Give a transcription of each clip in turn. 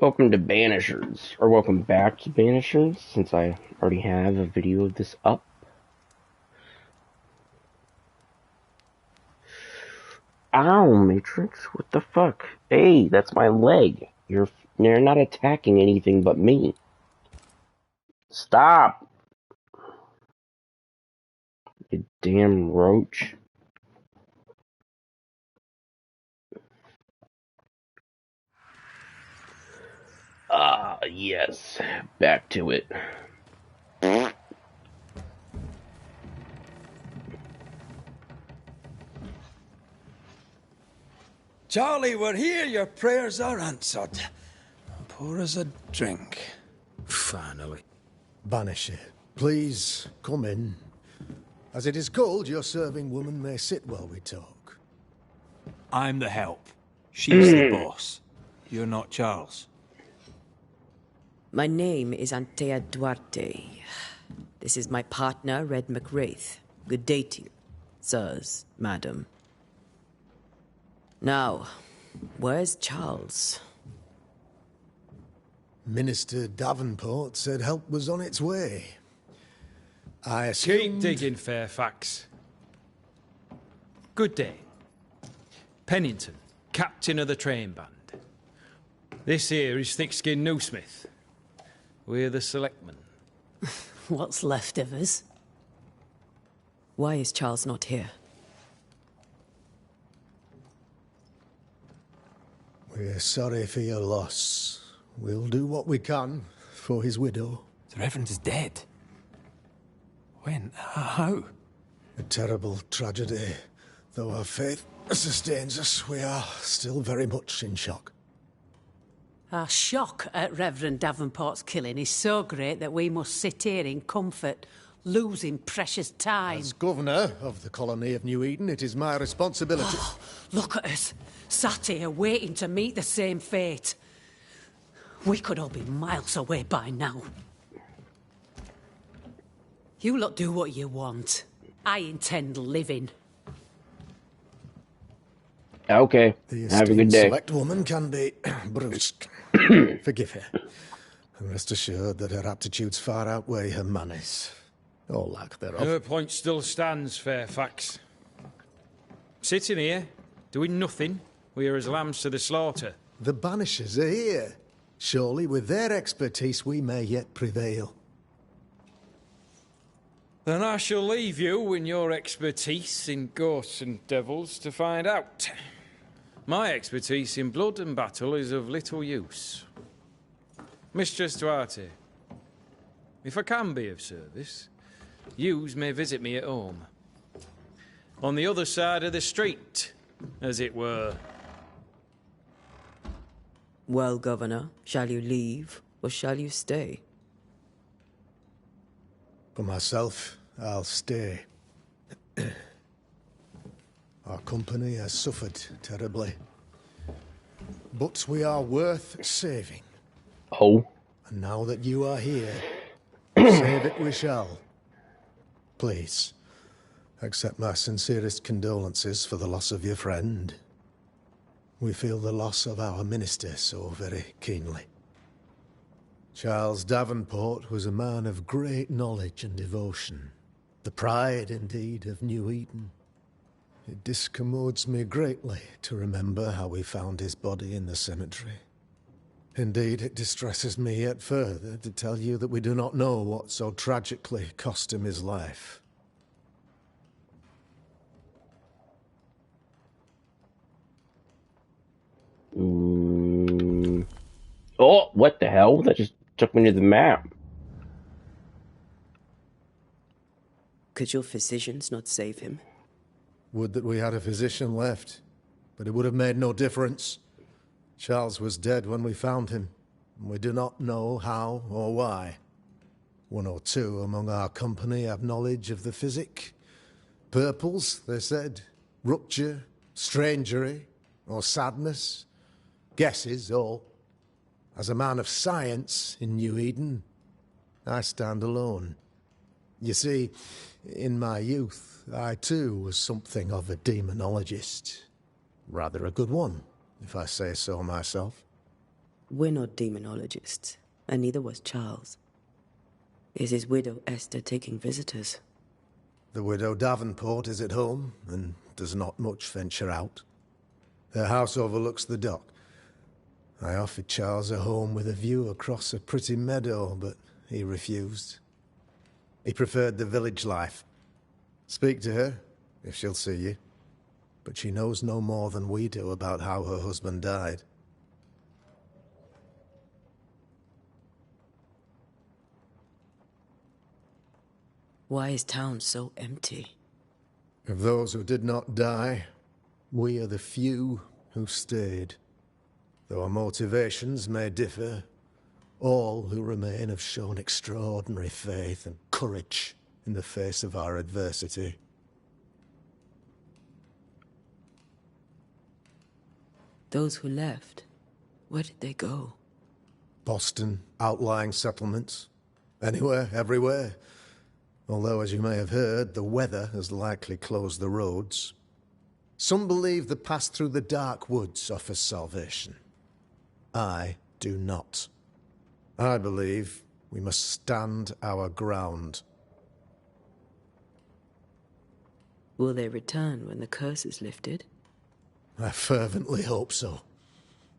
Welcome to Banishers, or welcome back to Banishers, since I already have a video of this up. Ow, Matrix, what the fuck? Hey, that's my leg. You're not attacking anything but me. Stop! You damn roach. Ah, yes. Back to it. Charlie, we're here. Your prayers are answered. Pour us a drink. Finally. Banisher, please come in. As it is cold, your serving woman may sit while we talk. I'm the help. She's the boss. You're not Charles. My name is Antea Duarte. This is my partner, Red McWraith. Good day to you, sirs, madam. Now, where's Charles? Minister Davenport said help was on its way. I assumed... Keep digging, Fairfax. Good day. Pennington, captain of the train band. This here is thick-skinned Newsmith. We're the selectmen. What's left of us? Why is Charles not here? We're sorry for your loss. We'll do what we can for his widow. The Reverend is dead. When? How? A terrible tragedy. Though our faith sustains us, we are still very much in shock. Our shock at Reverend Davenport's killing is so great that we must sit here in comfort, losing precious time. As governor of the colony of New Eden, it is my responsibility... Oh, look at us, sat here waiting to meet the same fate. We could all be miles away by now. You lot do what you want. I intend living. Okay, The have a good day. select woman can be brusque. Forgive her. And rest assured that her aptitudes far outweigh her manners. Or lack thereof. Her point still stands, Fairfax. Sitting here, doing nothing, we're as lambs to the slaughter. The Banishers are here. Surely with their expertise we may yet prevail. Then I shall leave you and your expertise in ghosts and devils to find out. My expertise in blood and battle is of little use. Mistress Duarte, if I can be of service, yous may visit me at home. On the other side of the street, as it were. Well, Governor, shall you leave or shall you stay? For myself, I'll stay. Our company has suffered terribly. But we are worth saving. Oh. And now that you are here, save it we shall. Please, accept my sincerest condolences for the loss of your friend. We feel the loss of our minister so very keenly. Charles Davenport was a man of great knowledge and devotion. The pride, indeed, of New Eden. It discommodes me greatly to remember how we found his body in the cemetery. Indeed, it distresses me yet further to tell you that we do not know what so tragically cost him his life. Oh, what the hell? That just took me to the map. Could your physicians not save him? Would that we had a physician left, but it would have made no difference. Charles was dead when we found him, and we do not know how or why. One or two among our company have knowledge of the physic. Purples, they said, rupture, strangery, or sadness. Guesses, all. As a man of science in New Eden, I stand alone. You see, in my youth, I too was something of a demonologist. Rather a good one, if I say so myself. We're not demonologists, and neither was Charles. Is his widow Esther taking visitors? The widow Davenport is at home, and does not much venture out. Their house overlooks the dock. I offered Charles a home with a view across a pretty meadow, but he refused. He preferred the village life. Speak to her, if she'll see you. But she knows no more than we do about how her husband died. Why is town so empty? Of those who did not die, we are the few who stayed. Though our motivations may differ, all who remain have shown extraordinary faith and courage in the face of our adversity. Those who left, where did they go? Boston, outlying settlements. Anywhere, everywhere. Although, as you may have heard, the weather has likely closed the roads. Some believe the path through the dark woods offers salvation. I do not. I believe we must stand our ground. Will they return when the curse is lifted? I fervently hope so.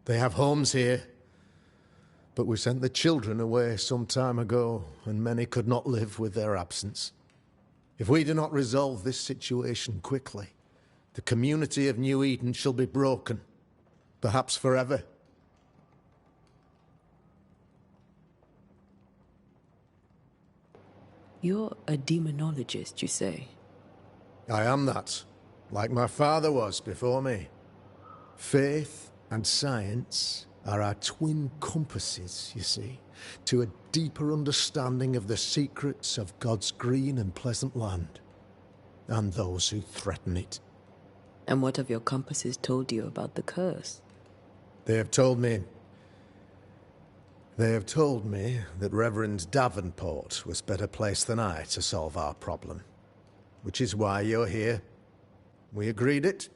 They have homes here. But we sent the children away some time ago, and many could not live with their absence. If we do not resolve this situation quickly, the community of New Eden shall be broken, perhaps forever. You're a demonologist, you say? I am that, like my father was before me. Faith and science are our twin compasses, you see, to a deeper understanding of the secrets of God's green and pleasant land, and those who threaten it. And what have your compasses told you about the curse? They have told me that Reverend Davenport was better placed than I to solve our problem, which is why you're here. We agreed it.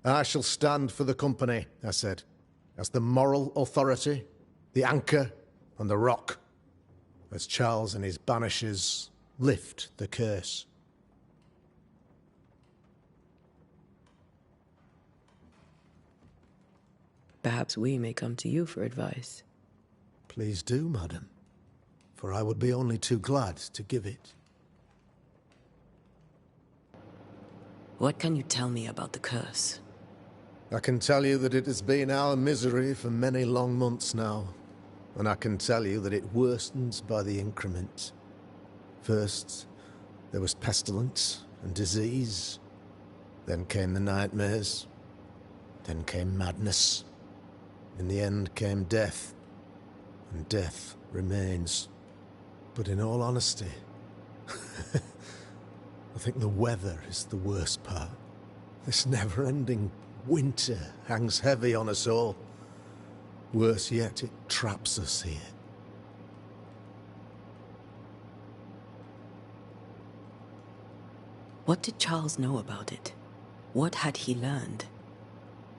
I shall stand for the company, I said, as the moral authority, the anchor, and the rock, as Charles and his Banishers lift the curse. Perhaps we may come to you for advice. Please do, madam, for I would be only too glad to give it. What can you tell me about the curse? I can tell you that it has been our misery for many long months now, and I can tell you that it worsens by the increment. First, there was pestilence and disease. Then came the nightmares. Then came madness. In the end came death, and death remains. But in all honesty, I think the weather is the worst part. This never-ending winter hangs heavy on us all. Worse yet, it traps us here. What did Charles know about it? What had he learned?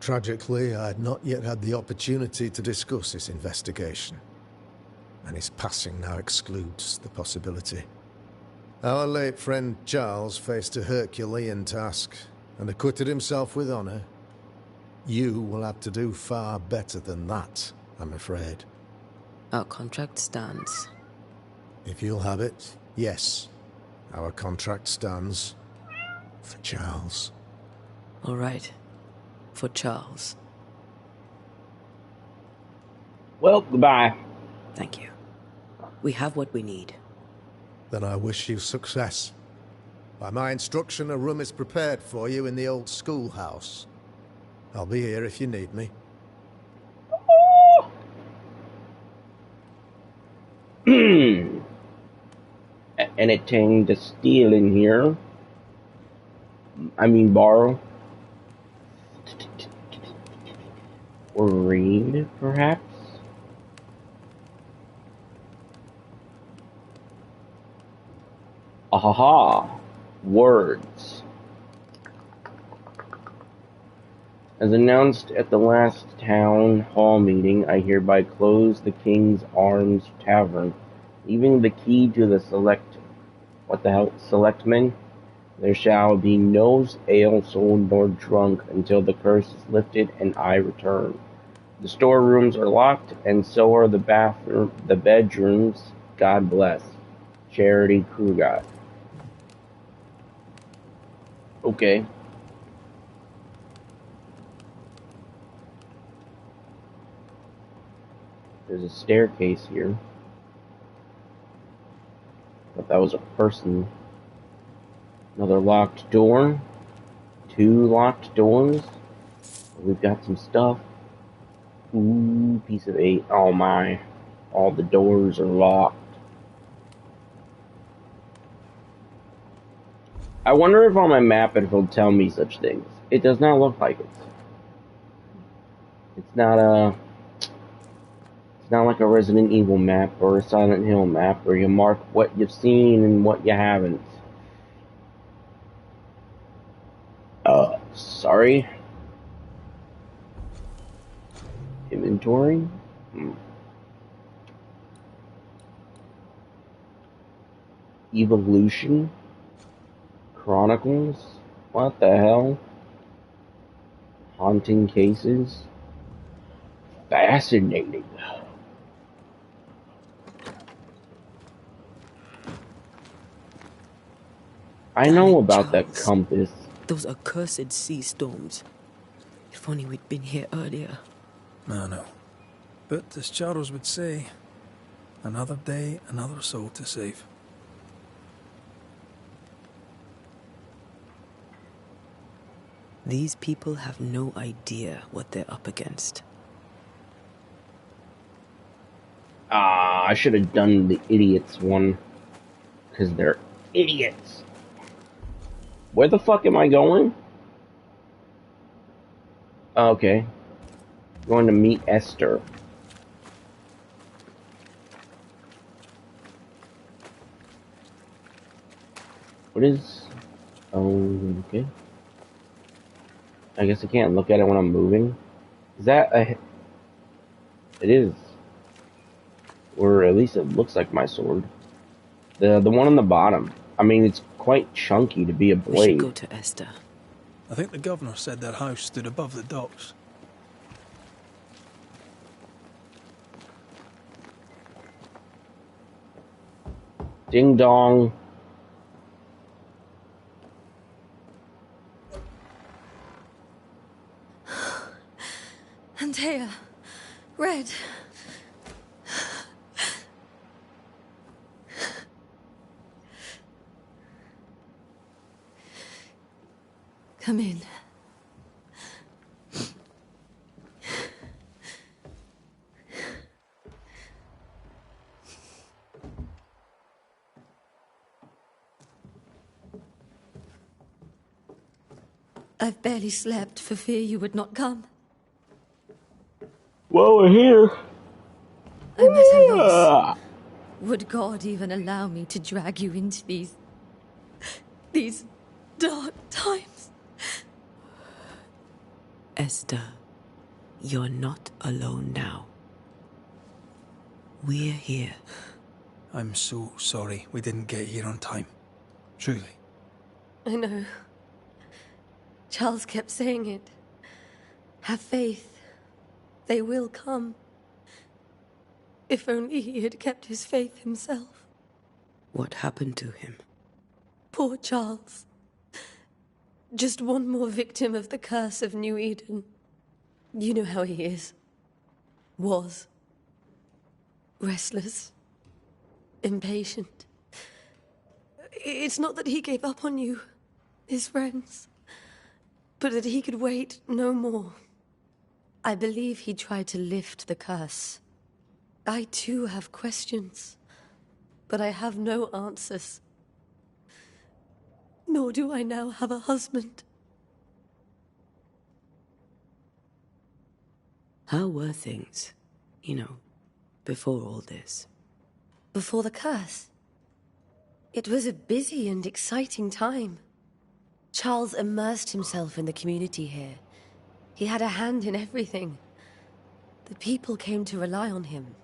Tragically, I had not yet had the opportunity to discuss his investigation, and his passing now excludes the possibility. Our late friend Charles faced a Herculean task, and acquitted himself with honor. You will have to do far better than that, I'm afraid. Our contract stands. If you'll have it, yes. Our contract stands. For Charles. All right. For Charles. Well, goodbye. Thank you. We have what we need. Then I wish you success. By my instruction, a room is prepared for you in the old schoolhouse. I'll be here if you need me. Anything to steal in here? I mean borrow? Or read, perhaps? Ahaha! Words. As announced at the last town hall meeting, I hereby close the King's Arms Tavern, leaving the key to the selectmen. There shall be no ale sold nor drunk until the curse is lifted and I return. The storerooms are locked, and so are the bedrooms. God bless. Charity Krugat. Okay. There's a staircase here. Thought that was a person. Another locked door. 2 locked doors. We've got some stuff. Ooh, piece of 8. Oh my. All the doors are locked. I wonder if on my map it'll tell me such things. It does not look like it. It's not like a Resident Evil map or a Silent Hill map where you mark what you've seen and what you haven't. Sorry. Inventory? Evolution? Chronicles? What the hell? Haunting cases? Fascinating. I know about that compass. Those accursed sea storms. If only we'd been here earlier. I know. But as Charles would say, another day, another soul to save. These people have no idea what they're up against. I should have done the idiots one. Because they're idiots. Where the fuck am I going? Okay. Going to meet Esther. What is... Oh, okay. I guess I can't look at it when I'm moving. Is that a... It is. Or at least it looks like my sword. The one on the bottom. I mean, it's quite chunky to be a blade. We should go to Esther. I think the governor said their house stood above the docks. Ding dong. Antea. Red. Come in. I've barely slept for fear you would not come. Well, we're here. I'm at a loss. Would God even allow me to drag you into these dark times? Esther, you're not alone now. We're here. I'm so sorry we didn't get here on time. Truly. I know. Charles kept saying it. Have faith. They will come. If only he had kept his faith himself. What happened to him? Poor Charles. Just one more victim of the curse of New Eden. You know how he is. Was. Restless. Impatient. It's not that he gave up on you, his friends, but that he could wait no more. I believe he tried to lift the curse. I too have questions, but I have no answers. Nor do I now have a husband. How were things, before all this? Before the curse? It was a busy and exciting time. Charles immersed himself in the community here. He had a hand in everything. The people came to rely on him.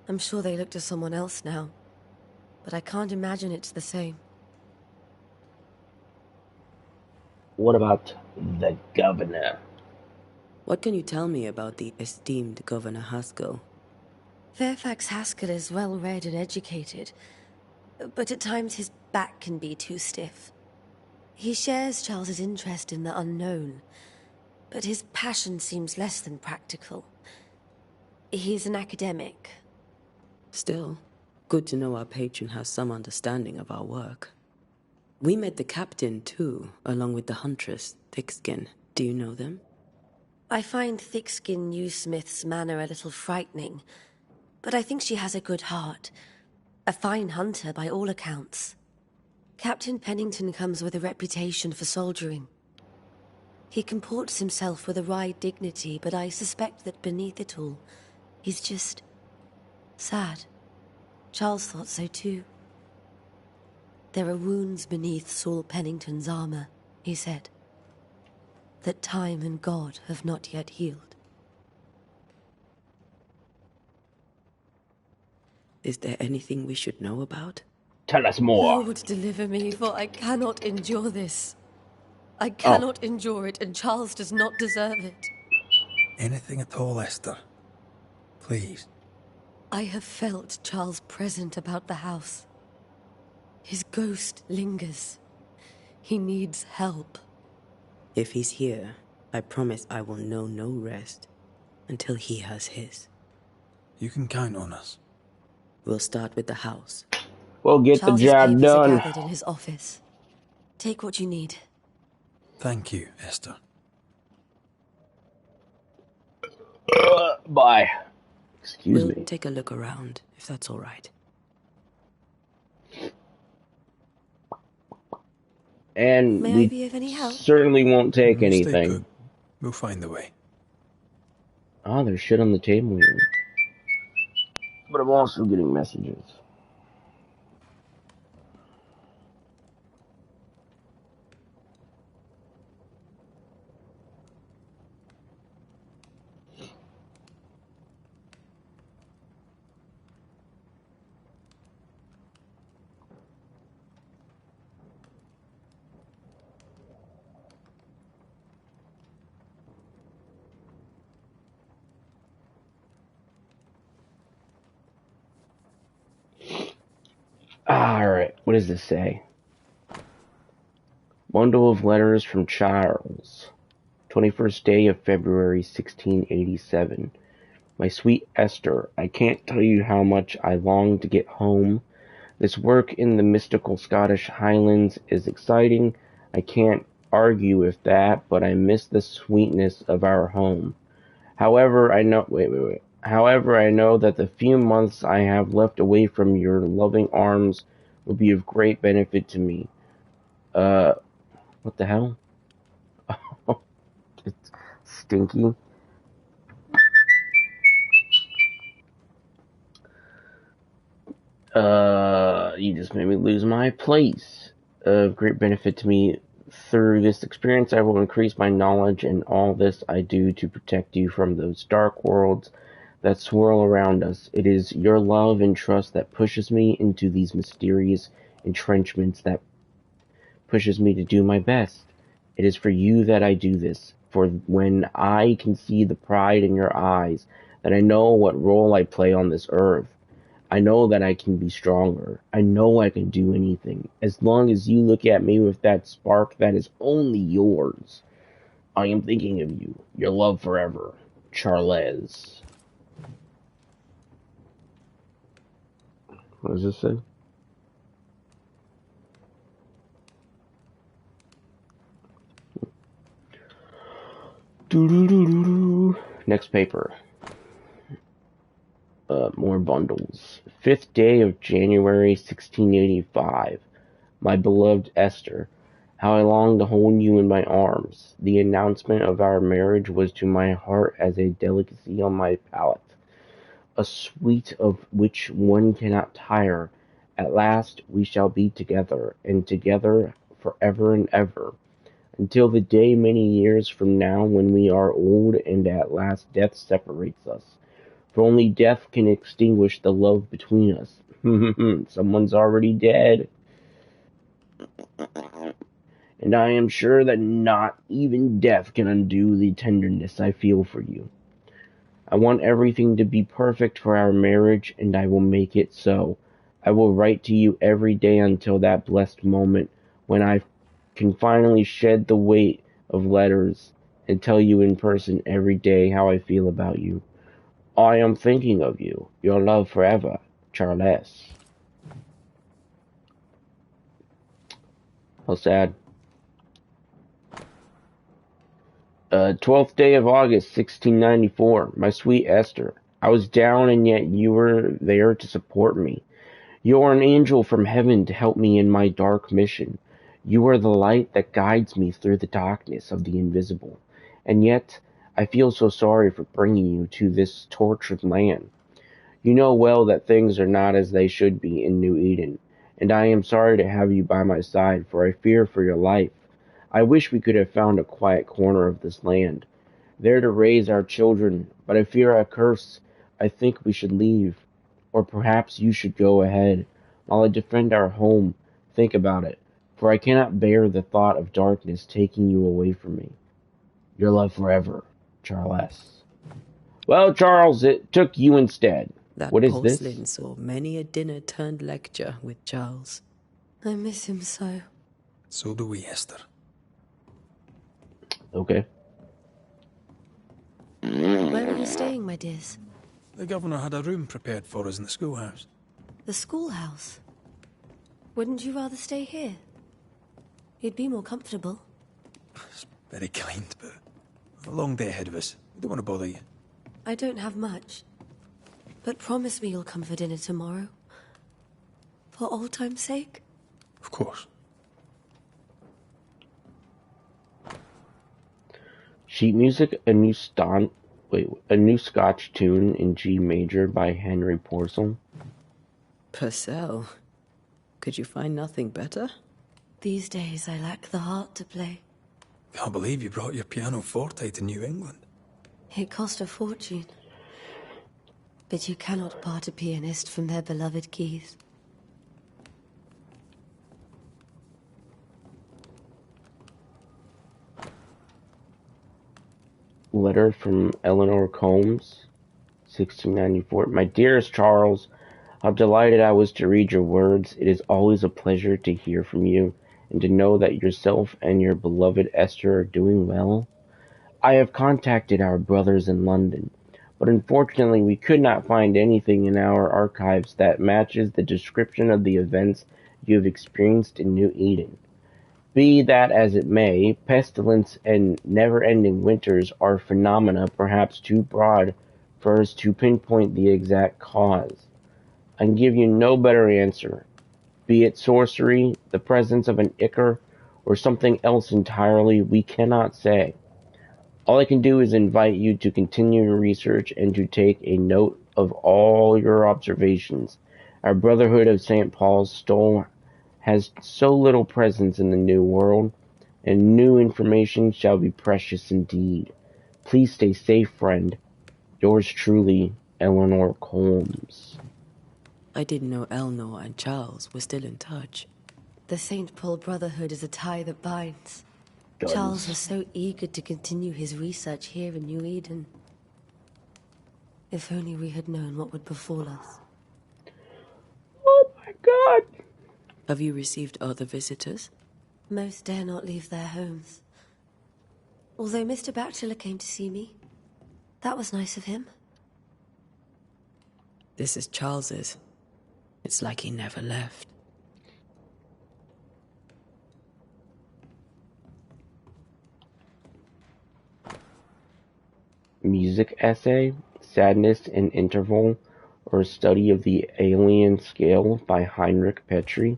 I'm sure they look to someone else now, but I can't imagine it's the same. What about the governor? What can you tell me about the esteemed Governor Haskell? Fairfax Haskell is well read and educated, but at times his back can be too stiff. He shares Charles's interest in the unknown, but his passion seems less than practical. He's an academic. Still, good to know our patron has some understanding of our work. We met the captain, too, along with the huntress, Thickskin. Do you know them? I find Thickskin Newsmith's manner a little frightening, but I think she has a good heart. A fine hunter by all accounts. Captain Pennington comes with a reputation for soldiering. He comports himself with a wry dignity, but I suspect that beneath it all, he's just sad. Charles thought so too. There are wounds beneath Saul Pennington's armor, he said, that time and God have not yet healed. Is there anything we should know about? Tell us more. Lord, deliver me, for I cannot endure this. I Oh, cannot endure it, and Charles does not deserve it. Anything at all, Esther? Please. I have felt Charles present about the house. His ghost lingers. He needs help. If he's here, I promise I will know no rest until he has his. You can count on us. We'll start with the house. we'll get the Charles's job papers are done. gathered in his office. Take what you need. Thank you, Esther. Bye. Excuse We'll me. take a look around, if that's all right. And May I we be of any help? certainly won't take Stay anything. put. We'll find the way. Oh, there's shit on the table here. But I'm also getting messages. Alright, what does this say? Bundle of letters from Charles. 21st day of February 1687. My sweet Esther, I can't tell you how much I long to get home. This work in the mystical Scottish Highlands is exciting. I can't argue with that, but I miss the sweetness of our home. However, I know However, I know that the few months I have left away from your loving arms will be of great benefit to me. What the hell? It's stinky. You just made me lose my place. Of great benefit to me. Through this experience, I will increase my knowledge, and all this I do to protect you from those dark worlds that swirl around us. It is your love and trust that pushes me into these mysterious entrenchments, that pushes me to do my best. It is for you that I do this, for when I can see the pride in your eyes, that I know what role I play on this earth. I know that I can be stronger. I know I can do anything. As long as you look at me with that spark that is only yours. I am thinking of you. Your love forever. Charles. What does this say? Doo-doo-doo-doo-doo. Next paper. More bundles. 5th day of January 1685. My beloved Esther, how I long to hold you in my arms. The announcement of our marriage was to my heart as a delicacy on my palate, a sweet of which one cannot tire. At last we shall be together, and together forever and ever. until the day many years from now when we are old and at last death separates us. For only death can extinguish the love between us. Someone's already dead. And I am sure that not even death can undo the tenderness I feel for you. I want everything to be perfect for our marriage, and I will make it so. I will write to you every day until that blessed moment when I can finally shed the weight of letters and tell you in person every day how I feel about you. I am thinking of you. Your love forever, Charles. How sad. 12th day of August, 1694. My sweet Esther, I was down and yet you were there to support me. You are an angel from heaven to help me in my dark mission. You are the light that guides me through the darkness of the invisible. And yet, I feel so sorry for bringing you to this tortured land. You know well that things are not as they should be in New Eden, and I am sorry to have you by my side, for I fear for your life. I wish we could have found a quiet corner of this land, there to raise our children, but I fear a curse. I think we should leave. Or perhaps you should go ahead, while I defend our home. Think about it, for I cannot bear the thought of darkness taking you away from me. Your love forever, Charles. Well, Charles, it took you instead. That What is this? porcelain saw many a dinner turned lecture with Charles. I miss him so. So do we, Esther. Okay. Where are you staying, my dears? The governor had a room prepared for us in the schoolhouse. The schoolhouse? Wouldn't you rather stay here? You'd be more comfortable. It's very kind, but we've a long day ahead of us. We don't want to bother you. I don't have much. But promise me you'll come for dinner tomorrow. For old time's sake. Of course. Sheet music, a new Scotch tune in G major by Henry Purcell. Purcell? Could you find nothing better? These days I lack the heart to play. Can't believe you brought your pianoforte to New England. It cost a fortune. But you cannot part a pianist from their beloved keys. Letter from Eleanor Combs, 1694. My dearest Charles, how delighted I was to read your words. It is always a pleasure to hear from you, and to know that yourself and your beloved Esther are doing well. I have contacted our brothers in London, but unfortunately we could not find anything in our archives that matches the description of the events you have experienced in New Eden. Be that as it may, pestilence and never-ending winters are phenomena perhaps too broad for us to pinpoint the exact cause. I can give you no better answer. Be it sorcery, the presence of an ichor, or something else entirely, we cannot say. All I can do is invite you to continue your research and to take a note of all your observations. Our Brotherhood of St. Paul's Stole has so little presence in the New World, and new information shall be precious indeed. Please stay safe, friend. Yours truly, Eleanor Combs. I didn't know Eleanor and Charles were still in touch. The St. Paul Brotherhood is a tie that binds. Guns. Charles was so eager to continue his research here in New Eden. If only we had known what would befall us. Oh my God! Have you received other visitors? Most dare not leave their homes. Although Mr. Bachelor came to see me. That was nice of him. This is Charles's. It's like he never left. Music essay, Sadness in Interval, or a study of the Alien Scale by Heinrich Petrie.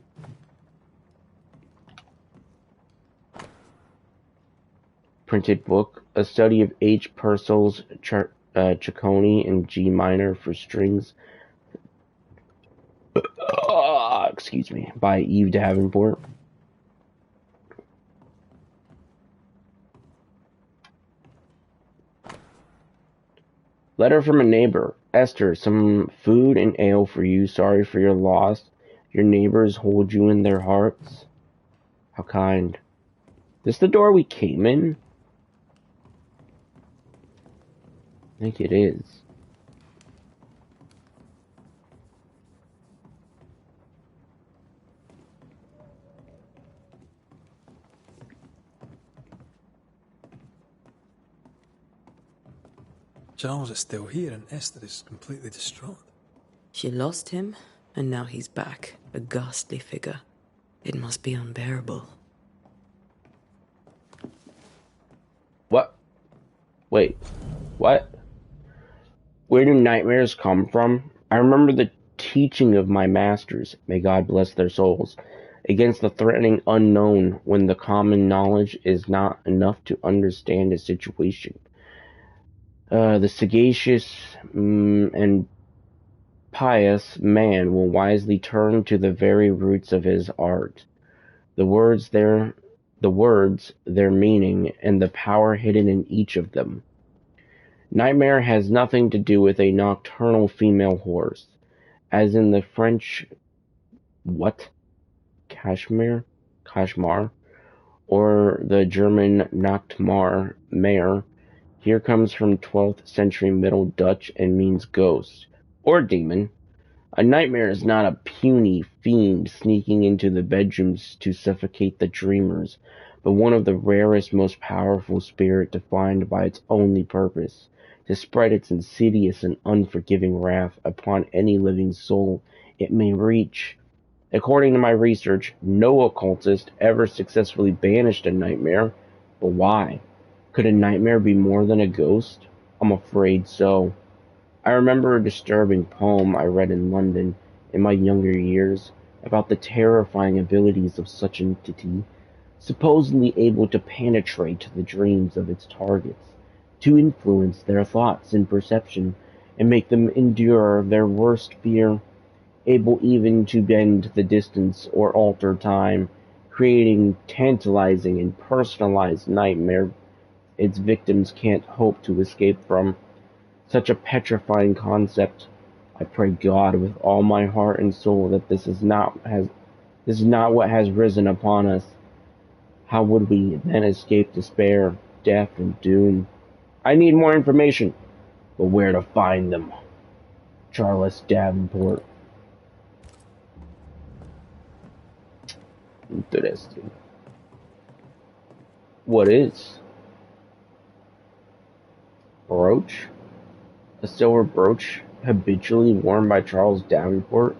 Printed book, a study of H. Purcell's Ciccone in G minor for strings, by Eve Davenport. Letter from a neighbor. Esther, some food and ale for you. Sorry for your loss. Your neighbors hold you in their hearts. How kind. This the door we came in? I think it is. Charles is still here and Esther is completely distraught. She lost him, and now he's back, a ghastly figure. It must be unbearable. What? Wait. What? Where do nightmares come from? I remember the teaching of my masters, may God bless their souls, against the threatening unknown when the common knowledge is not enough to understand a situation. The sagacious and pious man will wisely turn to the very roots of his art. The words, their meaning, and the power hidden in each of them. Nightmare has nothing to do with a nocturnal female horse, as in the French what? Kashmar, or the German Nachtmar, mare. Here comes from 12th century Middle Dutch and means ghost, or demon. A nightmare is not a puny fiend sneaking into the bedrooms to suffocate the dreamers, but one of the rarest, most powerful spirit defined by its only purpose, to spread its insidious and unforgiving wrath upon any living soul it may reach. According to my research, no occultist ever successfully banished a nightmare, but why? Could a nightmare be more than a ghost? I'm afraid so. I remember a disturbing poem I read in London in my younger years about the terrifying abilities of such an entity, supposedly able to penetrate the dreams of its targets, to influence their thoughts and perception, and make them endure their worst fear, able even to bend the distance or alter time, creating tantalizing and personalized nightmare its victims can't hope to escape from. Such a petrifying concept. I pray God with all my heart and soul that this is not what has risen upon us. How would we then escape despair, death, and doom? I need more information, but where to find them? Charles Davenport. Interesting. What is? Brooch? A silver brooch habitually worn by Charles Davenport,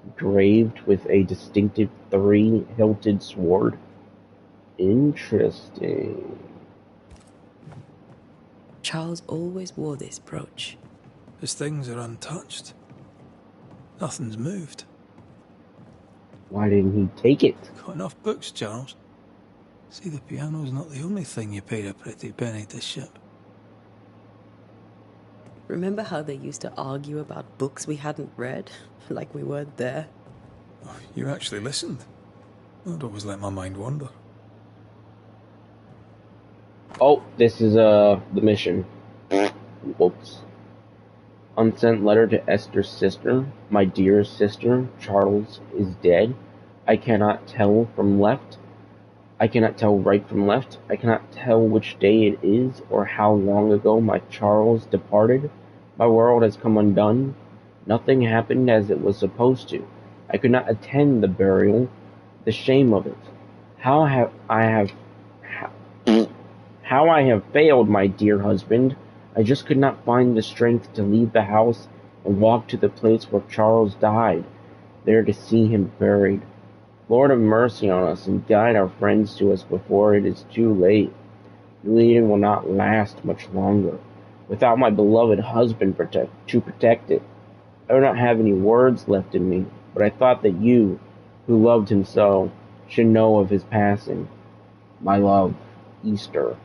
engraved with a distinctive three-hilted sword. Interesting. Charles always wore this brooch. His things are untouched. Nothing's moved. Why didn't he take it? Got enough books, Charles. See, the piano's not the only thing you paid a pretty penny to ship. Remember how they used to argue about books we hadn't read? Like we weren't there? Oh, you actually listened. I'd always let my mind wander. Oh, this is the mission. Whoops. Unsent letter to Esther's sister. My dear sister, Charles is dead. I cannot tell from left. I cannot tell right from left. I cannot tell which day it is or how long ago my Charles departed. My world has come undone. Nothing happened as it was supposed to. I could not attend the burial. The shame of it. How I have failed, my dear husband. I just could not find the strength to leave the house and walk to the place where Charles died, there to see him buried. Lord, have mercy on us and guide our friends to us before it is too late. Bleeding will not last much longer. Without my beloved husband to protect it, I do not have any words left in me, but I thought that you, who loved him so, should know of his passing. My love, Easter.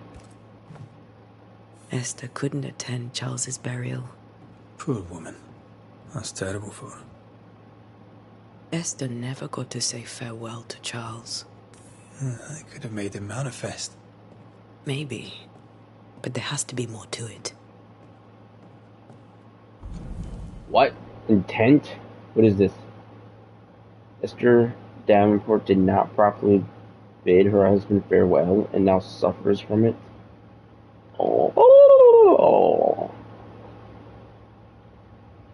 Esther couldn't attend Charles's burial. Poor woman. That's terrible for her. Esther never got to say farewell to Charles. I could have made him manifest. Maybe, but there has to be more to it. What? Intent? What is this? Esther Davenport did not properly bid her husband farewell and now suffers from it. Oh.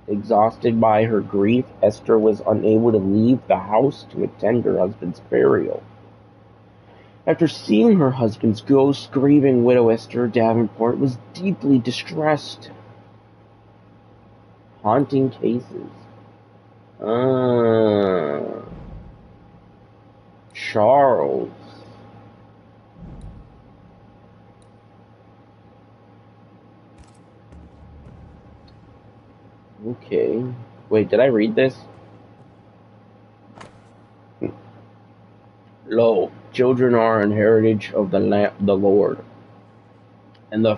Exhausted by her grief, Esther was unable to leave the house to attend her husband's burial. After seeing her husband's ghost, grieving widow Esther Davenport was deeply distressed. Haunting cases. Charles. Okay. Wait, did I read this? Lo, children are an heritage of the Lord, and the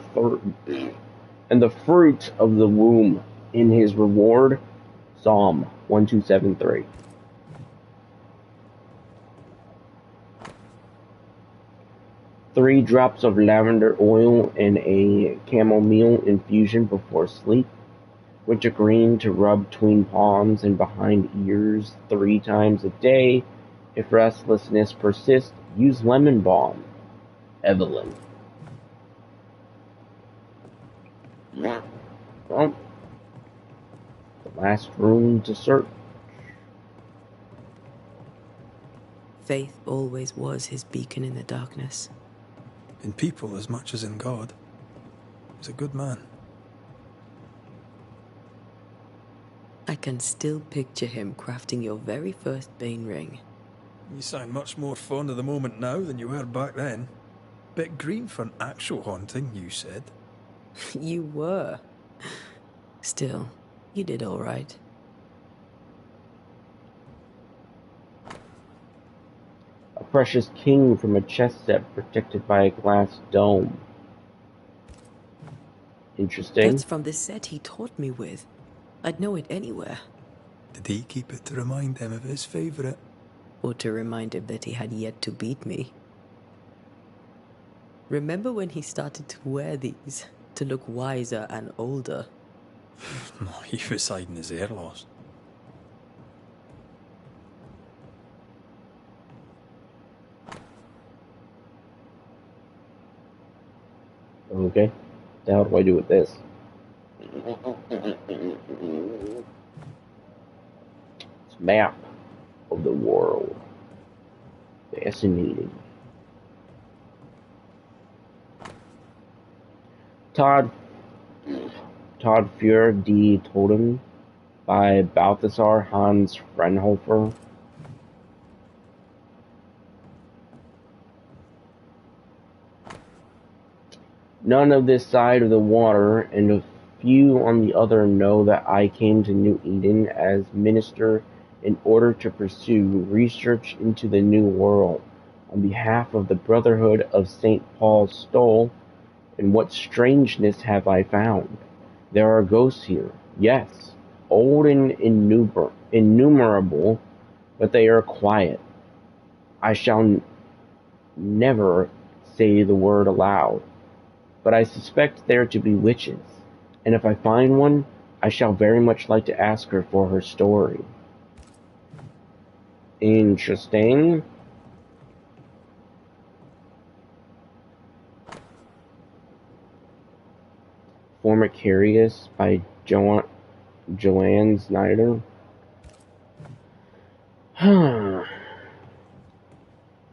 fruit of the womb in his reward. Psalm 1273. Three drops of lavender oil and a chamomile infusion before sleep. Wintergreen to rub between palms and behind ears 3 times a day. If restlessness persists, use lemon balm. Evelyn. Well, the last room to search. Faith always was his beacon in the darkness. In people as much as in God. He's a good man. I can still picture him crafting your very first Bane ring. You sound much more fond of the moment now than you were back then. Bit green for an actual haunting, you said. You were. Still, you did all right. A precious king from a chess set protected by a glass dome. Interesting. That's from the set he taught me with. I'd know it anywhere. Did he keep it to remind him of his favourite? Or to remind him that he had yet to beat me. Remember when he started to wear these to look wiser and older? He was hiding his hair loss. Okay. The hell do I do with this? It's map of the world. Fascinating. Todd Für die Totem by Balthasar Hans Frenhofer. None of this side of the water, and a few on the other, know that I came to New Eden as minister in order to pursue research into the New World on behalf of the Brotherhood of St. Paul's Stole. And what strangeness have I found? There are ghosts here, yes, old and innumerable, but they are quiet. I shall never say the word aloud, but I suspect there to be witches, and if I find one, I shall very much like to ask her for her story. Interesting. Formicarius by Joanne Snyder.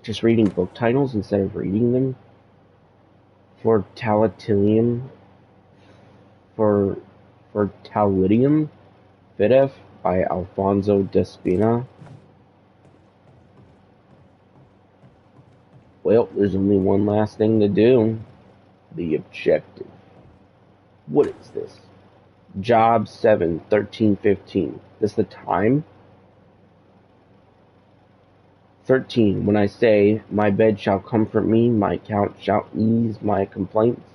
Just reading book titles instead of reading them. Fortalium Fidef by Alfonso Despina. Well, there's only one last thing to do. The objective. What is this? Job 7, 13-15. Is the time? 13. When I say, my bed shall comfort me, my couch shall ease my complaints.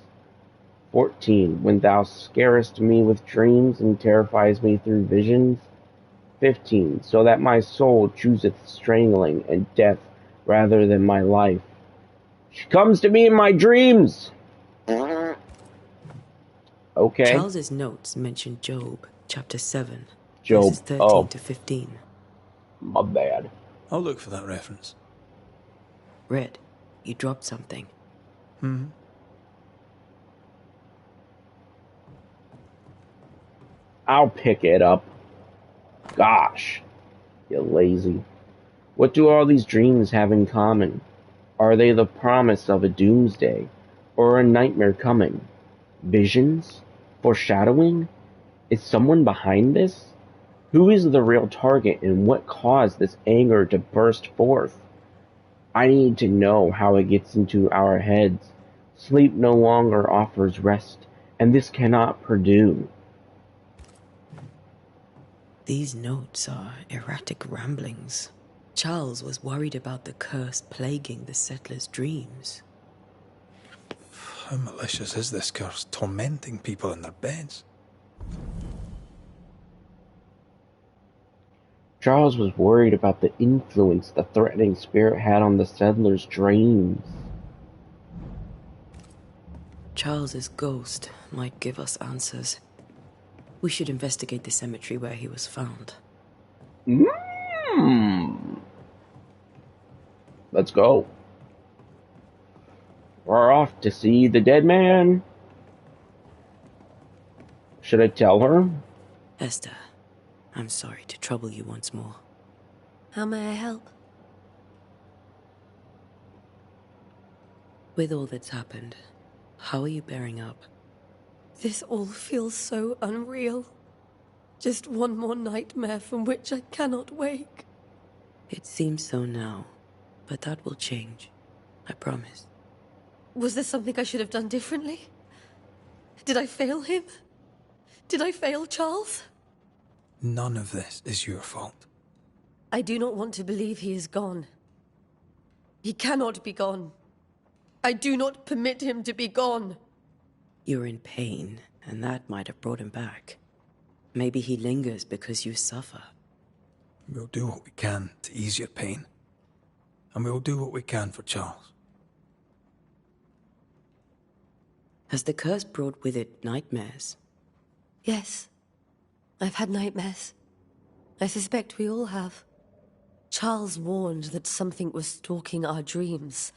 14. When thou scarest me with dreams and terrifies me through visions. 15. So that my soul chooseth strangling and death rather than my life. She comes to me in my dreams. Okay. Charles's notes mention Job. Chapter 7, Job. verses 13 Oh, to 15. my bad. I'll look for that reference. Red, you dropped something. I'll pick it up. Gosh, you lazy. What do all these dreams have in common? Are they the promise of a doomsday, or a nightmare coming? Visions? Foreshadowing? Is someone behind this? Who is the real target and what caused this anger to burst forth? I need to know how it gets into our heads. Sleep no longer offers rest, and this cannot pursue. These notes are erratic ramblings. Charles was worried about the curse plaguing the settlers' dreams. How malicious is this curse, tormenting people in their beds? Charles was worried about the influence the threatening spirit had on the settlers' dreams. Charles's ghost might give us answers. We should investigate the cemetery where he was found. Let's go. We're off to see the dead man. Should I tell her? Esther, I'm sorry to trouble you once more. How may I help? With all that's happened, how are you bearing up? This all feels so unreal. Just one more nightmare from which I cannot wake. It seems so now, but that will change. I promise. Was there something I should have done differently? Did I fail him? Did I fail Charles? None of this is your fault. I do not want to believe he is gone. He cannot be gone. I do not permit him to be gone. You're in pain, and that might have brought him back. Maybe he lingers because you suffer. We'll do what we can to ease your pain. And we'll do what we can for Charles. Has the curse brought with it nightmares? Yes. I've had nightmares. I suspect we all have. Charles warned that something was stalking our dreams,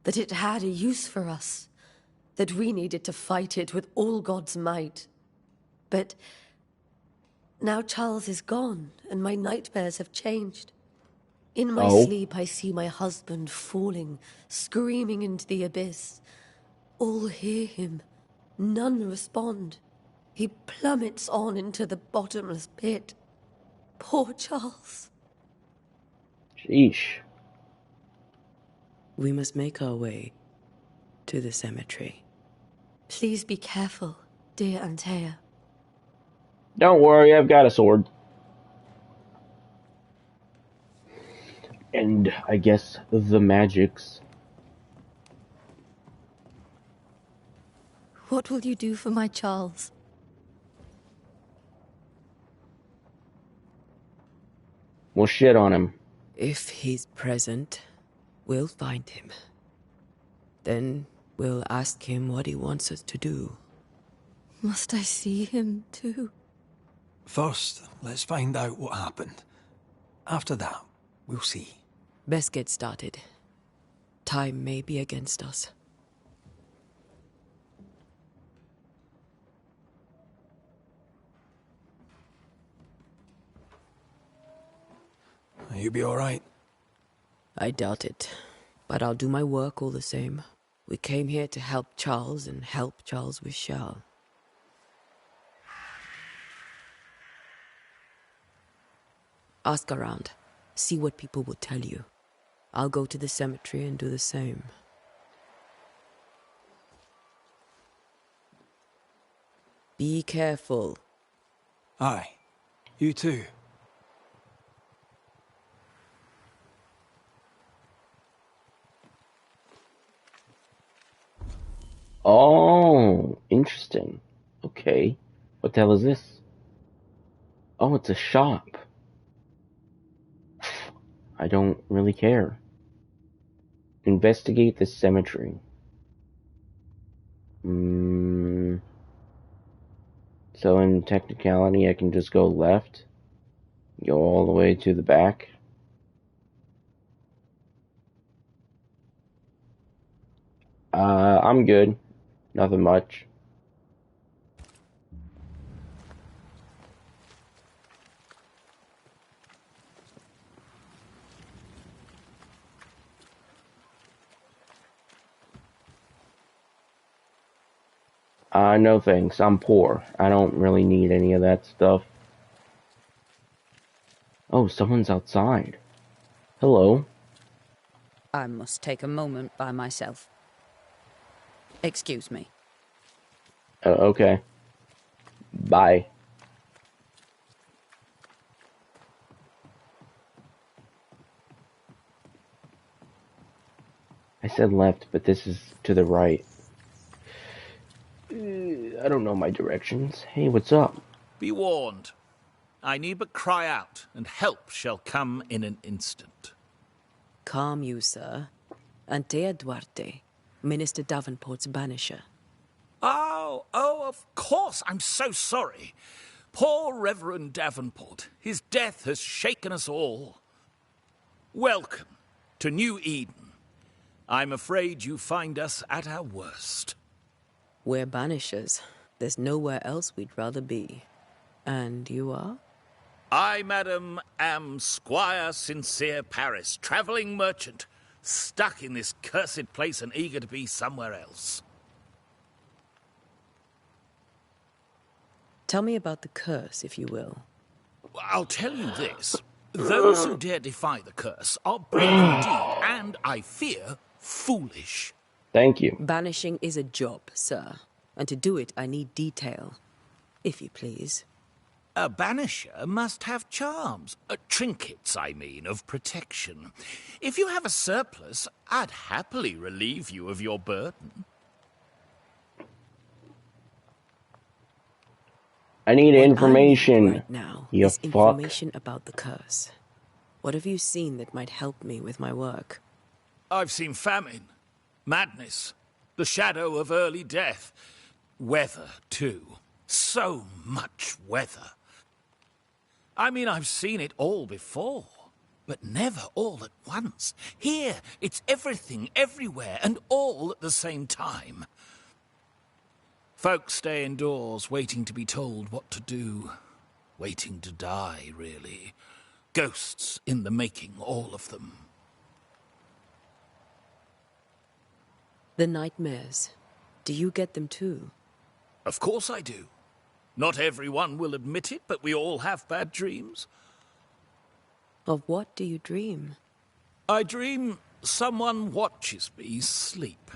that it had a use for us, that we needed to fight it with all God's might. But now Charles is gone, and my nightmares have changed. In my sleep, I see my husband falling, screaming into the abyss. All hear him. None respond. He plummets on into the bottomless pit. Poor Charles. Sheesh. We must make our way to the cemetery. Please be careful, dear Antea. Don't worry, I've got a sword. And I guess the magics. What will you do for my Charles? We'll shit on him. If he's present, we'll find him. Then we'll ask him what he wants us to do. Must I see him too? First, let's find out what happened. After that, we'll see. Best get started. Time may be against us. You be all right? I doubt it, but I'll do my work all the same. We came here to help Charles, and help Charles we shall. Ask around. See what people will tell you. I'll go to the cemetery and do the same. Be careful. Aye. You too. Oh, interesting. Okay. What the hell is this? Oh, it's a shop. I don't really care. Investigate the cemetery. So in technicality, I can just go left, go all the way to the back. I'm good. Nothing much. No thanks. I'm poor. I don't really need any of that stuff. Oh, someone's outside. Hello. I must take a moment by myself. Excuse me. Okay. Bye. I said left, but this is to the right. I don't know my directions. Hey, what's up? Be warned. I need but cry out, and help shall come in an instant. Calm you, sir. Antea Duarte, Minister Davenport's banisher. Oh, of course. I'm so sorry. Poor Reverend Davenport. His death has shaken us all. Welcome to New Eden. I'm afraid you find us at our worst. We're banishers. There's nowhere else we'd rather be. And you are? I, madam, am Squire Sincere Paris, travelling merchant, stuck in this cursed place and eager to be somewhere else. Tell me about the curse, if you will. I'll tell you this. Those who dare defy the curse are brave indeed, and, I fear, foolish. Thank you. Banishing is a job, sir. And to do it, I need detail. If you please. A banisher must have charms. Trinkets, I mean, of protection. If you have a surplus, I'd happily relieve you of your burden. I need What information. I need right now You is fuck. information about the curse. What have you seen that might help me with my work? I've seen famine, madness, the shadow of early death. Weather, too. So much weather. I mean, I've seen it all before, but never all at once. Here, it's everything, everywhere, and all at the same time. Folks stay indoors, waiting to be told what to do. Waiting to die, really. Ghosts in the making, all of them. The nightmares. Do you get them too? Of course I do. Not everyone will admit it, but we all have bad dreams. Of what do you dream? I dream someone watches me sleep.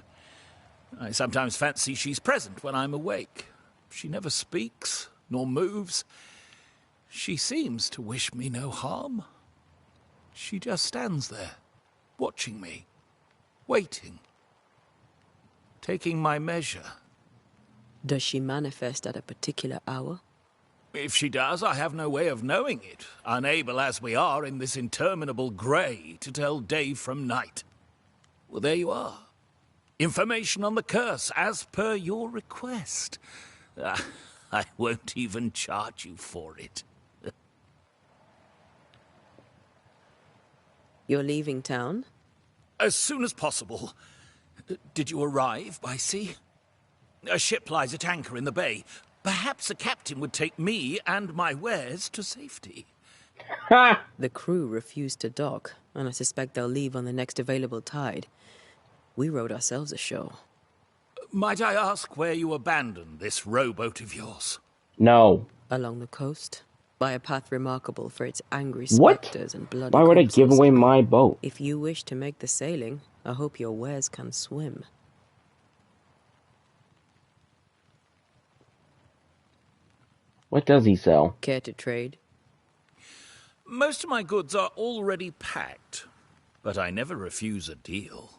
I sometimes fancy she's present when I'm awake. She never speaks, nor moves. She seems to wish me no harm. She just stands there, watching me, waiting, taking my measure. Does she manifest at a particular hour? If she does, I have no way of knowing it, unable as we are in this interminable grey to tell day from night. Well, there you are. Information on the curse, as per your request. I won't even charge you for it. You're leaving town? As soon as possible. Did you arrive by sea? A ship lies at anchor in the bay. Perhaps a captain would take me and my wares to safety. Ha! The crew refused to dock, and I suspect they'll leave on the next available tide. We rode ourselves ashore. Might I ask where you abandoned this rowboat of yours? No. Along the coast, by a path remarkable for its angry What? specters and bloody Why would I give corpses. away my boat? If you wish to make the sailing, I hope your wares can swim. What does he sell? Care to trade? Most of my goods are already packed, but I never refuse a deal.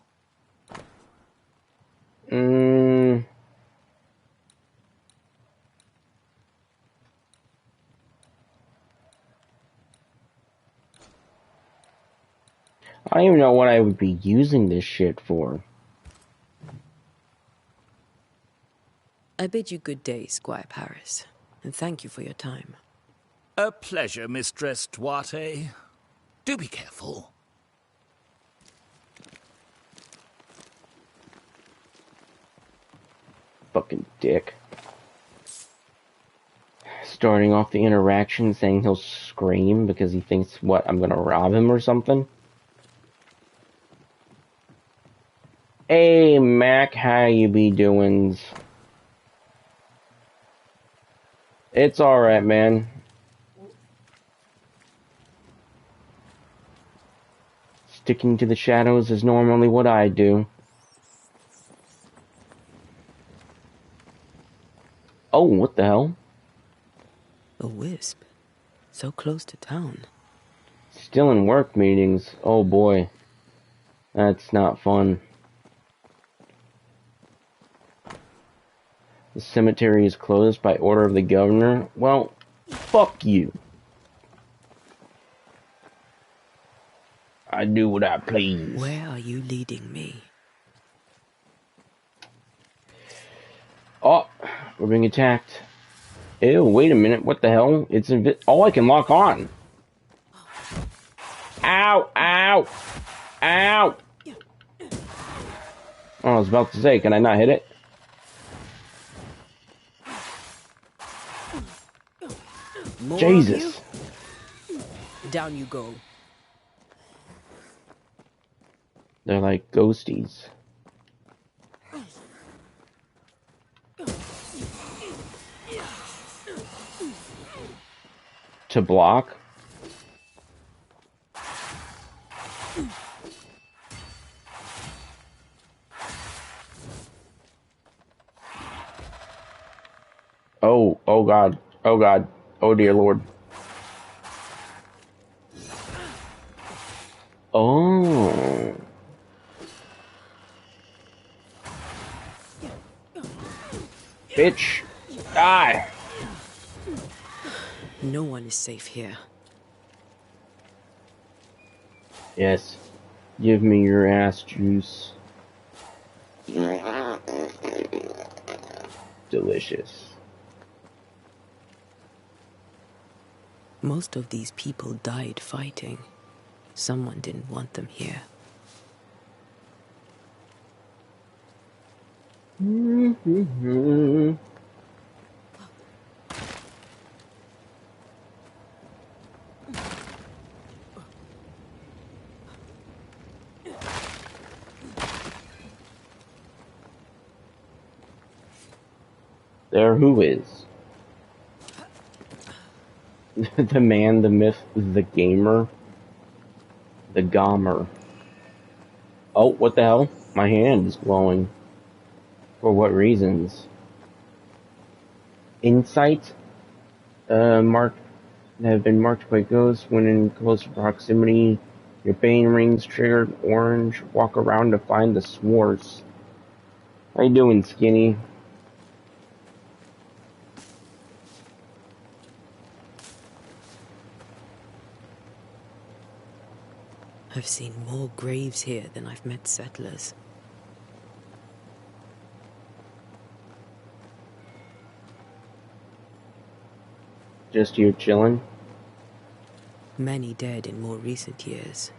I don't even know what I would be using this shit for. I bid you good day, Squire Paris. and thank you for your time. A pleasure, Mistress Duarte. Do be careful. Fucking dick. Starting off the interaction saying he'll scream because he thinks, what, I'm gonna rob him or something? Hey, Mac, how you be doings? It's alright, man. Sticking to the shadows is normally what I do. Oh, what the hell? A wisp. So close to town. Still in work meetings. Oh boy. That's not fun. The cemetery is closed by order of the governor. Well, fuck you. I do what I please. Where are you leading me? Oh, we're being attacked. Ew, wait a minute. What the hell? It's oh, I can lock on. Ow, ow, ow. Oh, I was about to say, can I not hit it? More Jesus. Down you go. They're like ghosties. To block? Oh, oh god. Oh god. Oh dear lord. Oh. Bitch. Die. No one is safe here. Yes. Give me your ass juice. Delicious. Most of these people died fighting. Someone didn't want them here. There who is? The man, the myth, the gamer. The gomer. Oh, what the hell? My hand is glowing. For what reasons? Insight? Marked have been marked by ghosts when in close proximity. Your bane rings triggered orange. Walk around to find the source. How you doing, Skinny? I've seen more graves here than I've met settlers. Just here chilling? Many dead in more recent years.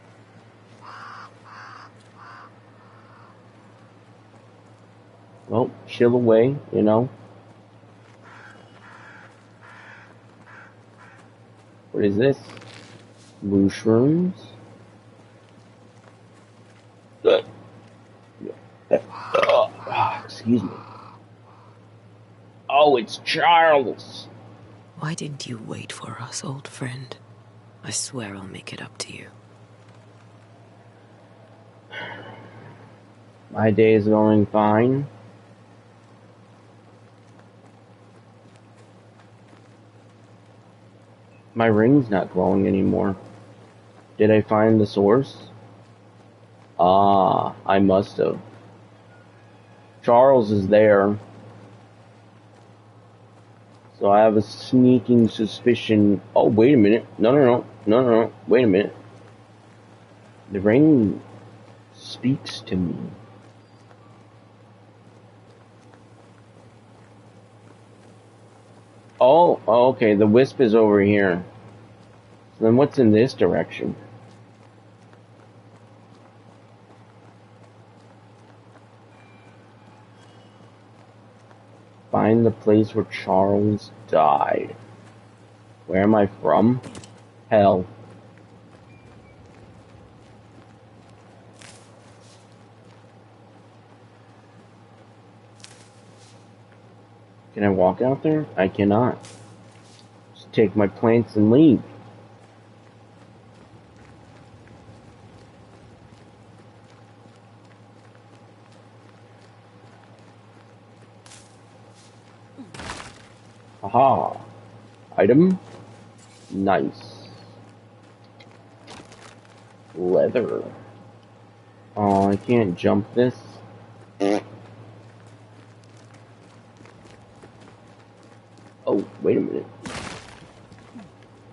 Well, chill away, you know? What is this? Mushrooms? Excuse me. Oh, it's Charles! Why didn't you wait for us, old friend? I swear I'll make it up to you. My day is going fine. My ring's not glowing anymore. Did I find the source? Ah, I must have. Charles is there. So I have a sneaking suspicion. Oh, wait a minute. No. Wait a minute. The ring speaks to me. Oh, okay, the wisp is over here. So then what's in this direction? Find the place where Charles died. Where am I from? Hell. Can I walk out there? I cannot. Just take my plants and leave. Aha. Item. Nice. Leather. Oh, I can't jump this. Oh, wait a minute.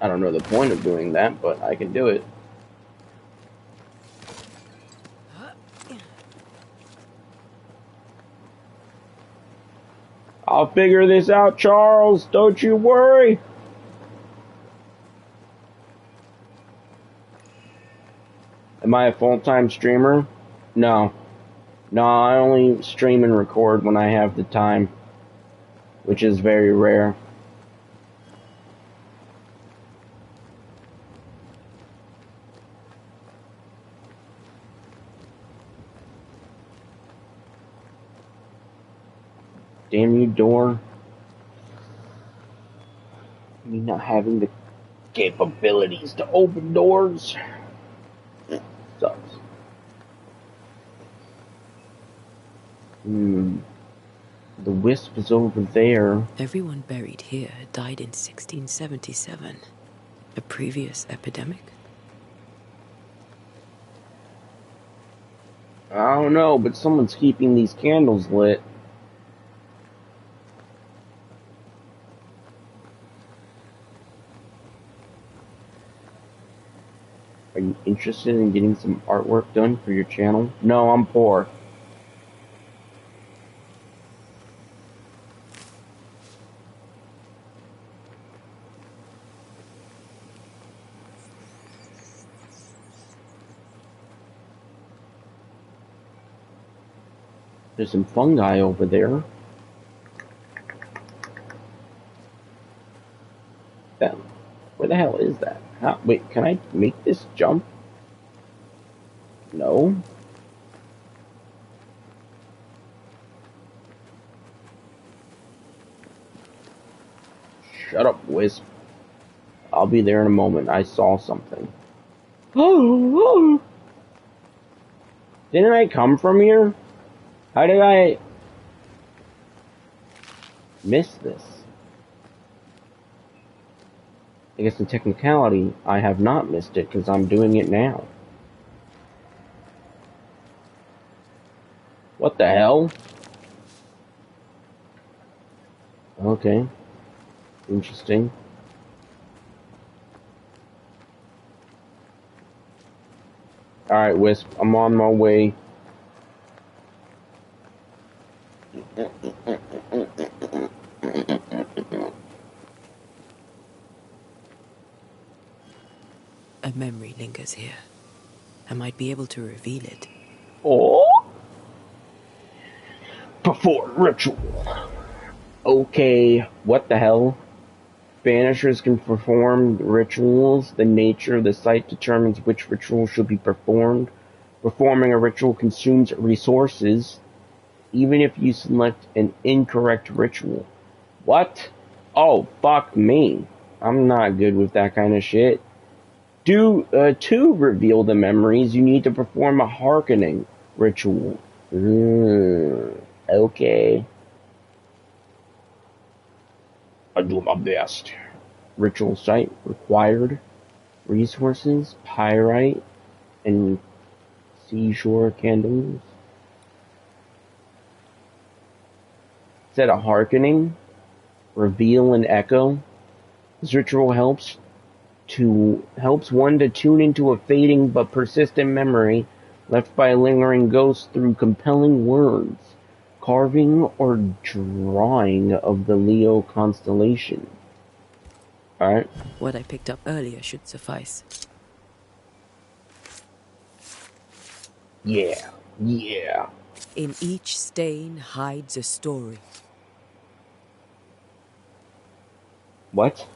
I don't know the point of doing that, but I can do it. I'll figure this out, Charles. Don't you worry. Am I a full-time streamer? No. No, I only stream and record when I have the time, which is very rare. Damn you, door. Me not having the capabilities to open doors. Sucks. The wisp is over there. Everyone buried here died in 1677. A previous epidemic? I don't know, but someone's keeping these candles lit. Are you interested in getting some artwork done for your channel? No, I'm poor. There's some fungi over there. Where the hell is that? Wait, can I make this jump? No. Shut up, Wisp. I'll be there in a moment. I saw something. Oh! Didn't I come from here? How did I miss this? I guess in technicality, I have not missed it because I'm doing it now. What the hell? Okay. Interesting. Alright, Wisp, I'm on my way. A memory lingers here. I might be able to reveal it. Oh? Before ritual. Okay, what the hell? Banishers can perform rituals. The nature of the site determines which ritual should be performed. Performing a ritual consumes resources, even if you select an incorrect ritual. What? Oh, fuck me. I'm not good with that kind of shit. To reveal the memories, you need to perform a hearkening ritual. Okay. I do my best. Ritual site required. Resources, pyrite, and seashore candles. Set a hearkening. Reveal and echo. This ritual helps one to tune into a fading but persistent memory left by a lingering ghost through compelling words, carving or drawing of the Leo constellation. Alright. What I picked up earlier should suffice. Yeah. Yeah. In each stain hides a story. What?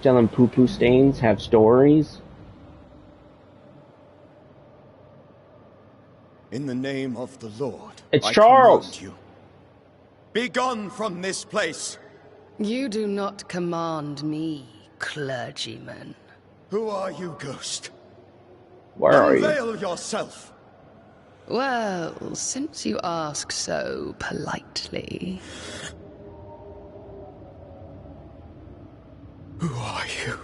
Telling poo-poo stains have stories? In the name of the Lord, It's I Charles! command you. Be gone from this place! You do not command me, clergyman. Who are you, ghost? Where are you? Unveil yourself! Well, since you ask so politely. Who are you?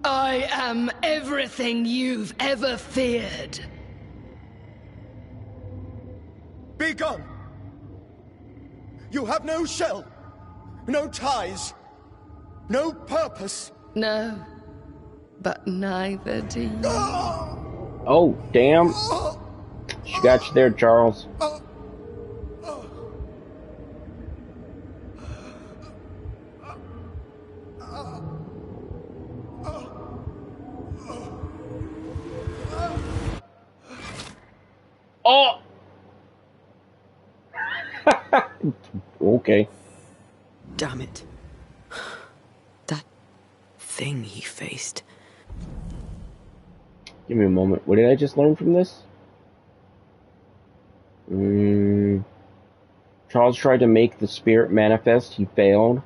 I am everything you've ever feared. Be gone! You have no shell, no ties, no purpose. No, but neither do you. Oh, damn. She got you there, Charles. Oh! Okay. Damn it. That thing he faced. Give me a moment. What did I just learn from this? Charles tried to make the spirit manifest. He failed.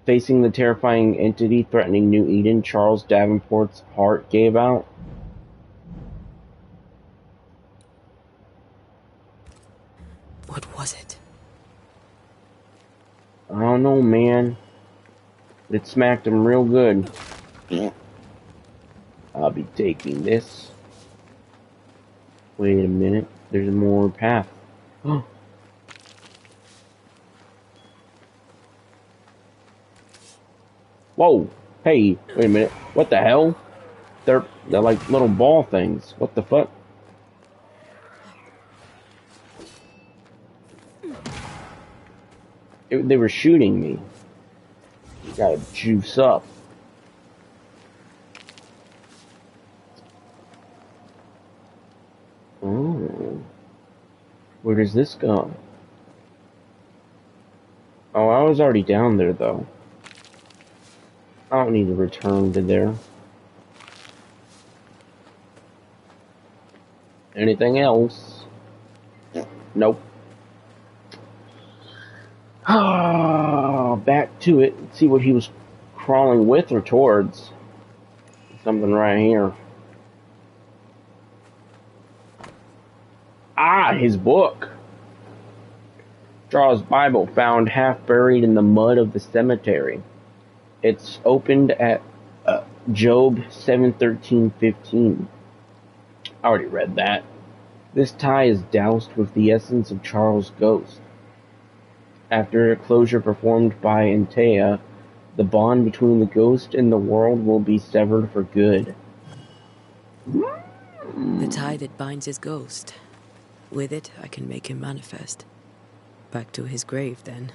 Facing the terrifying entity threatening New Eden, Charles Davenport's heart gave out. What was it? I don't know, man. But it smacked him real good. I'll be taking this. Wait a minute. There's more path. Whoa. Hey, wait a minute. What the hell? They're like little ball things. What the fuck? They were shooting me. Gotta juice up. Oh. Where does this go? Oh, I was already down there, though. I don't need to return to there. Anything else? Nope. Back to it. Let's see what he was crawling with or towards. Something right here. Ah, his book. Charles' Bible, found half buried in the mud of the cemetery. It's opened at Job 7:13-15. I already read that. This tie is doused with the essence of Charles' ghost. After a closure performed by Antea, the bond between the ghost and the world will be severed for good. The tie that binds his ghost. With it, I can make him manifest. Back to his grave, then.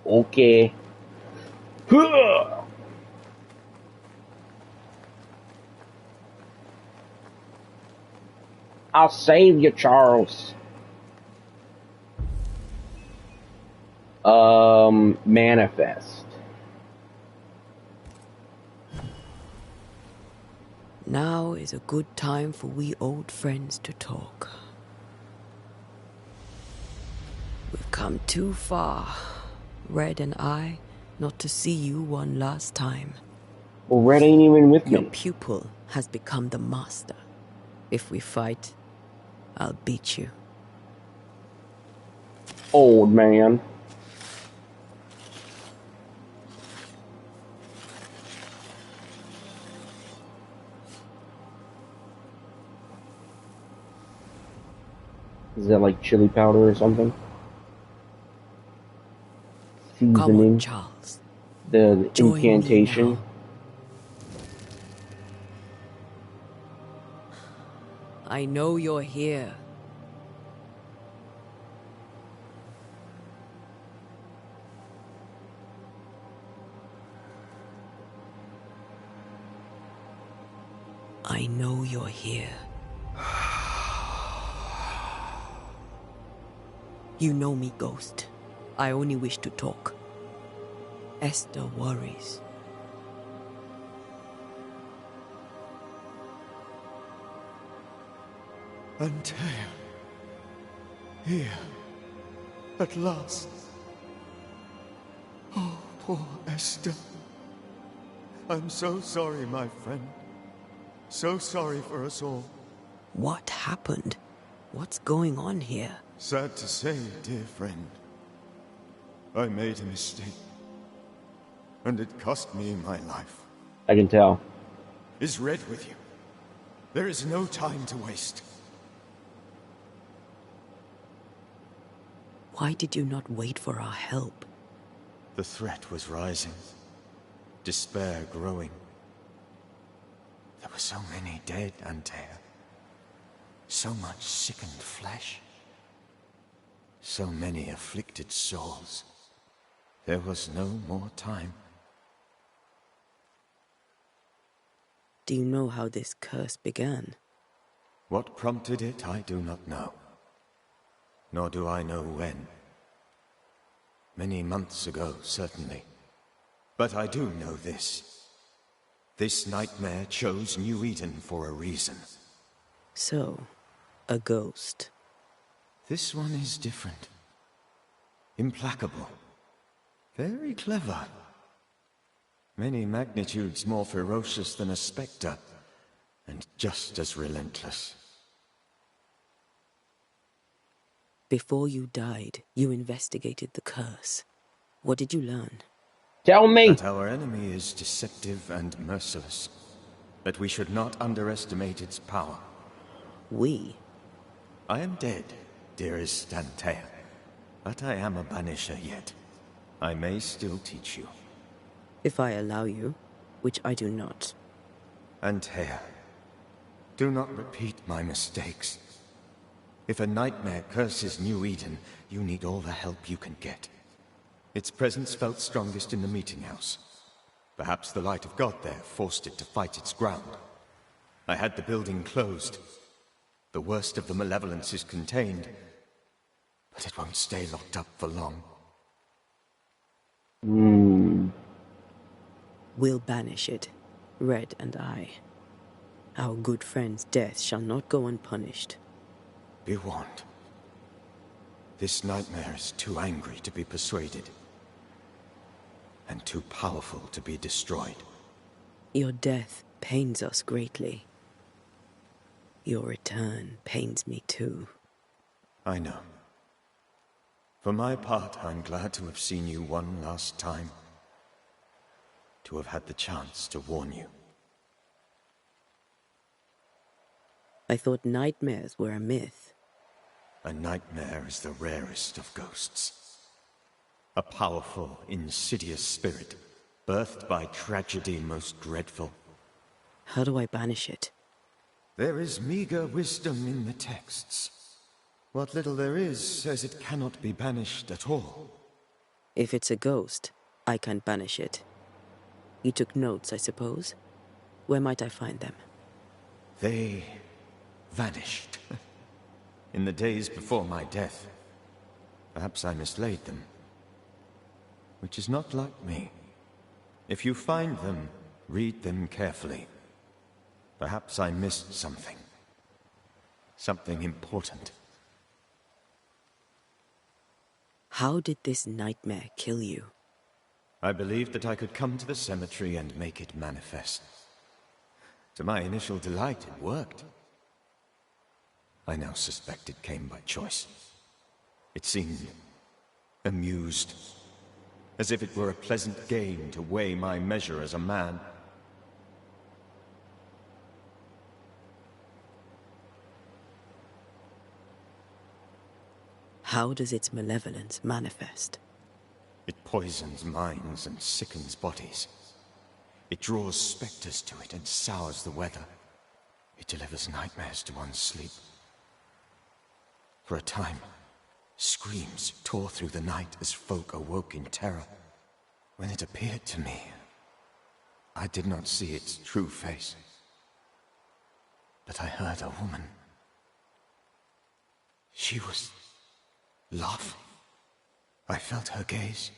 Okay. I'll save you, Charles. Manifest. Now is a good time for we old friends to talk. We've come too far, Red and I, not to see you one last time. Well, Red ain't even with Your me. pupil has become the master. If we fight, I'll beat you. Old man. Is that like chili powder or something? Seasoning. Come on, Charles. The Join me incantation. now. I know you're here. I know you're here. You know me, Ghost. I only wish to talk. Esther worries. Antea. Here. At last. Oh, poor Esther. I'm so sorry, my friend. So sorry for us all. What happened? What's going on here? Sad to say, dear friend. I made a mistake. And it cost me my life. I can tell. Is Red with you? There is no time to waste. Why did you not wait for our help? The threat was rising. Despair growing. There were so many dead, Antea. So much sickened flesh. So many afflicted souls. There was no more time. Do you know how this curse began? What prompted it, I do not know. Nor do I know when. Many months ago, certainly. But I do know this. This nightmare chose New Eden for a reason. So, a ghost. This one is different. Implacable. Very clever. Many magnitudes more ferocious than a spectre, and just as relentless. Before you died, you investigated the curse. What did you learn? Tell me! That our enemy is deceptive and merciless. That we should not underestimate its power. We? I am dead, dearest Antea. But I am a Banisher yet. I may still teach you. If I allow you, which I do not. Antea, do not repeat my mistakes. If a nightmare curses New Eden, you need all the help you can get. Its presence felt strongest in the meeting house. Perhaps the light of God there forced it to fight its ground. I had the building closed. The worst of the malevolence is contained, but it won't stay locked up for long. We'll banish it, Red and I. Our good friend's death shall not go unpunished. Be warned. This nightmare is too angry to be persuaded. And too powerful to be destroyed. Your death pains us greatly. Your return pains me too. I know. For my part, I'm glad to have seen you one last time. To have had the chance to warn you. I thought nightmares were a myth. A nightmare is the rarest of ghosts. A powerful, insidious spirit, birthed by tragedy most dreadful. How do I banish it? There is meager wisdom in the texts. What little there is says it cannot be banished at all. If it's a ghost, I can't banish it. You took notes, I suppose? Where might I find them? They vanished. In the days before my death. Perhaps I mislaid them. Which is not like me. If you find them, read them carefully. Perhaps I missed something. Something important. How did this nightmare kill you? I believed that I could come to the cemetery and make it manifest. To my initial delight, it worked. I now suspect it came by choice. It seemed amused, as if it were a pleasant game to weigh my measure as a man. How does its malevolence manifest? It poisons minds and sickens bodies. It draws specters to it and sours the weather. It delivers nightmares to one's sleep. For a time, screams tore through the night as folk awoke in terror. When it appeared to me, I did not see its true face. but I heard a woman. She was laughing. I felt her gaze.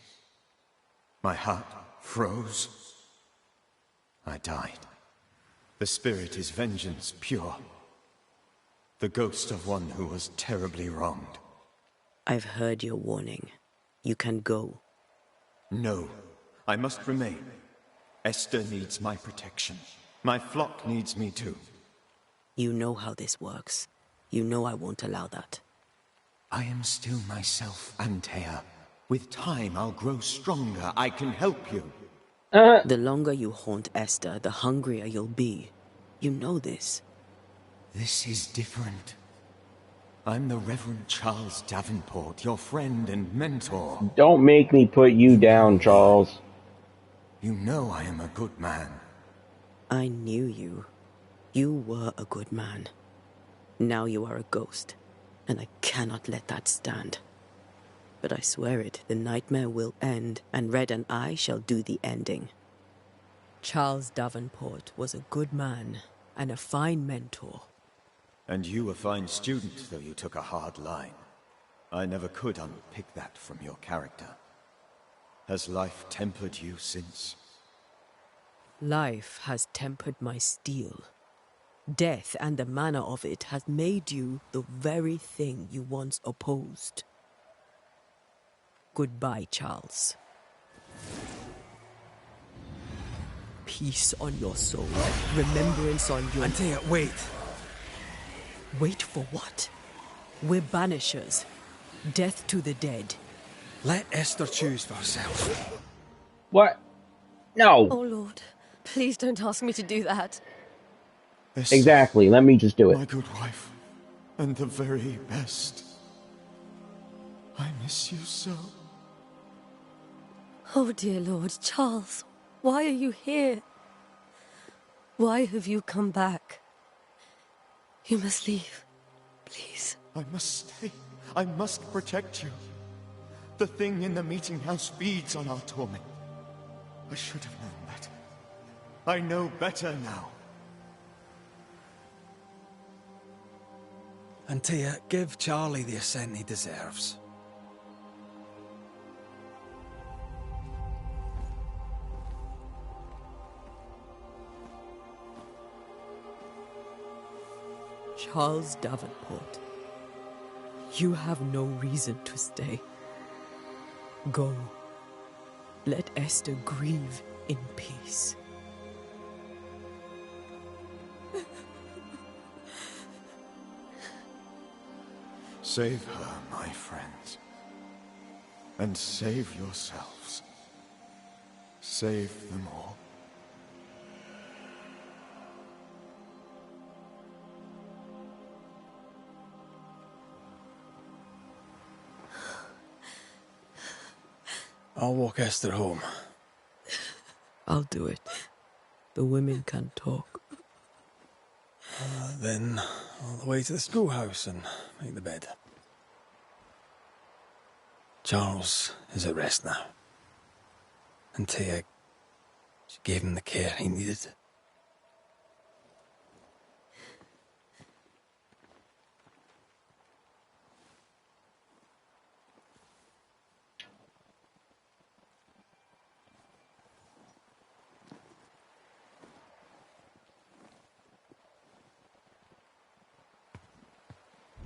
My heart froze. I died. The spirit is vengeance pure. The ghost of one who was terribly wronged. I've heard your warning. You can go. No, I must remain. Esther needs my protection. My flock needs me too. You know how this works. You know I won't allow that. I am still myself, Antea. With time, I'll grow stronger. I can help you. The longer you haunt Esther, the hungrier you'll be. You know this. This is different. I'm the Reverend Charles Davenport, your friend and mentor. Don't make me put you down, Charles. You know I am a good man. I knew you. You were a good man. Now you are a ghost, and I cannot let that stand. But I swear it, the nightmare will end, and Red and I shall do the ending. Charles Davenport was a good man and a fine mentor. And you a fine student, though you took a hard line. I never could unpick that from your character. Has life tempered you since? Life has tempered my steel. Death and the manner of it has made you the very thing you once opposed. Goodbye, Charles. Peace on your soul, remembrance on your... Antea, wait. Wait for what? We're banishers. Death to the dead. Let Esther choose for herself. What? No. Oh, Lord. Please don't ask me to do that. This Exactly. Let me just do it. my good wife, and the very best. I miss you so. Oh, dear Lord, Charles, why are you here? Why have you come back? You must leave, please. I must stay. I must protect you. The thing in the meeting house feeds on our torment. I should have known better. I know better now. Antea, give Charlie the ascent he deserves. Charles Davenport, you have no reason to stay. Go. Let Esther grieve in peace. Save her, my friends. And save yourselves. Save them all. I'll walk Esther home. I'll do it. The women can talk. Then all the way to the schoolhouse and make the bed. Charles is at rest now. Antea, she gave him the care he needed.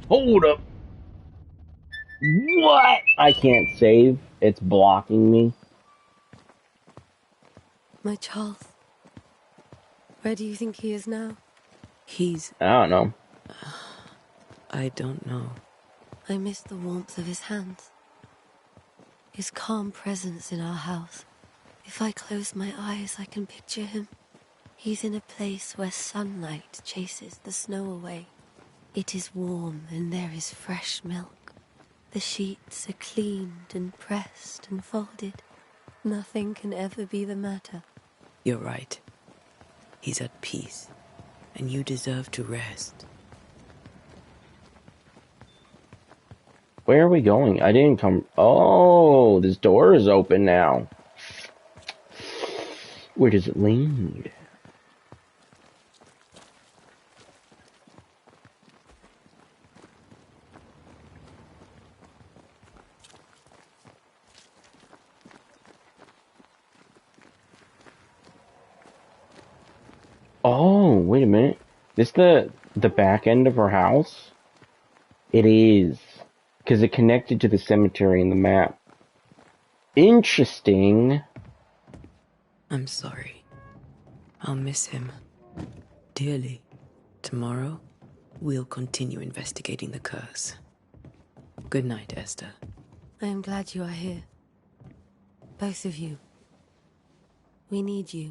Hold up. What? I can't save. It's blocking me. My Charles. Where do you think he is now? He's... I don't know. I don't know. I miss the warmth of his hands. His calm presence in our house. If I close my eyes, I can picture him. He's in a place where sunlight chases the snow away. It is warm and there is fresh milk. The sheets are cleaned and pressed and folded. Nothing can ever be the matter. You're right. He's at peace, and you deserve to rest. Where are we going? I didn't come... Oh, this door is open now. Where does it lead? Oh, wait a minute. This the back end of her house? It is. Because it connected to the cemetery in the map. Interesting. I'm sorry. I'll miss him. Dearly. Tomorrow, we'll continue investigating the curse. Good night, Esther. I am glad you are here. Both of you. We need you.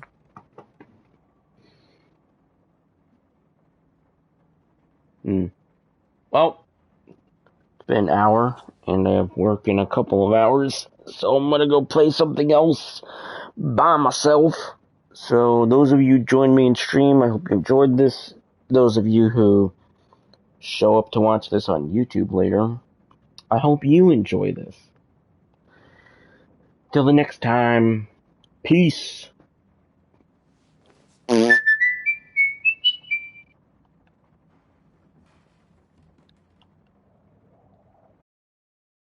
Well, it's been an hour, and I have work in a couple of hours, so I'm gonna go play something else by myself. So those of you who joined me in stream, I hope you enjoyed this. Those of you who show up to watch this on YouTube later, I hope you enjoy this. Till the next time, peace.